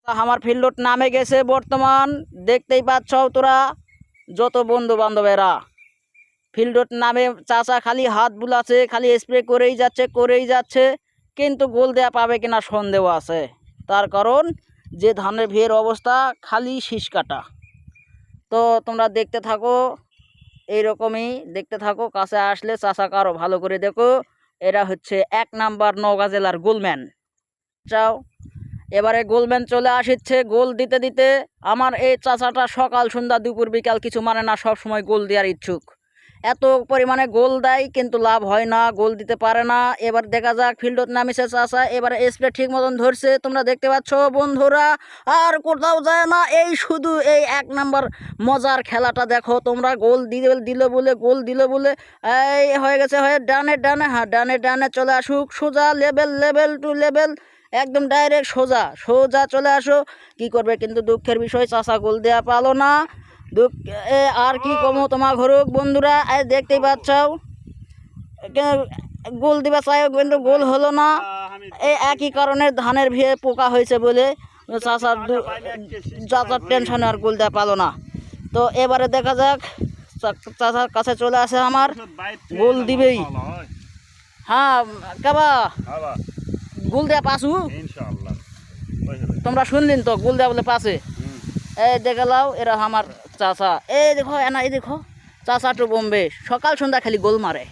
আমার ফিল্ডত নামে গেছে বর্তমান, দেখতেই পাচ্ছ তোরা যত বন্ধু বান্ধবেরা ফিল্ডত নামে। চাচা খালি হাত বুলাচ্ছে, খালি স্প্রে করেই যাচ্ছে, কিন্তু গোল দেয়া পাবে কিনা সন্দেহ আছে। তার কারণ যে ধানের ভিড়ের অবস্থা খালি শীষ কাটা। তো তোমরা দেখতে থাকো, এইরকমই দেখতে থাকো। কাছে আসলে চাচাকে আরও ভালো করে দেখো। এরা হচ্ছে 1 নাম্বার নওগাঁ জেলার গোলম্যান। চাও এবারে গোলম্যান চলে আসছে গোল দিতে দিতে। আমার এই চাচাটা সকাল সন্ধ্যা দুপুর বিকাল কিছু মানে না, সব সময় গোল দেওয়ার ইচ্ছুক। এত পরিমাণে গোল দেয় কিন্তু লাভ হয় না, গোল দিতে পারে না। এবার দেখা যাক, ফিল্ডত নামিছে চাচা, এবার স্প্রে ঠিক মতন ধরছে, তোমরা দেখতে পাচ্ছ বন্ধুরা। আর কোথাও যায় না, এই শুধু এই 1 নাম্বার মজার খেলাটা দেখো তোমরা। গোল গোল দিল বলে এই হয়ে গেছে, হয়ে ডানে ডানে, হ্যাঁ ডানে ডানে চলে আসুক, সোজা লেভেল টু লেভেল, একদম ডাইরেক্ট সোজা চলে আসো। কি করবে কিন্তু দুঃখের বিষয়, চাচা গোল দেওয়া পালো না। দুঃখ আর কি কমো তোমার ঘরুক বন্ধুরা, দেখতেই পাচ্ছ গোল দিবা চাই কিন্তু গোল হলো না। এই একই কারণে ধানের ভিড়ে পোকা হয়েছে বলে চাচার টেনশনে আর গোল দেওয়া পালো না। তো এবারে দেখা যাক, চাচার কাছে চলে আসে আমার, গোল দিবেই। হ্যাঁ কাবা গোল দেয়া পাসু, তোমরা শুনলেন তো, গোল দেয়া বলে পাশে। এই দেখে লাও, এরা আমার চাচা। এই দেখো এই দেখো চাচা টু বোম্বে, সকাল সন্ধ্যা খালি গোল মারে।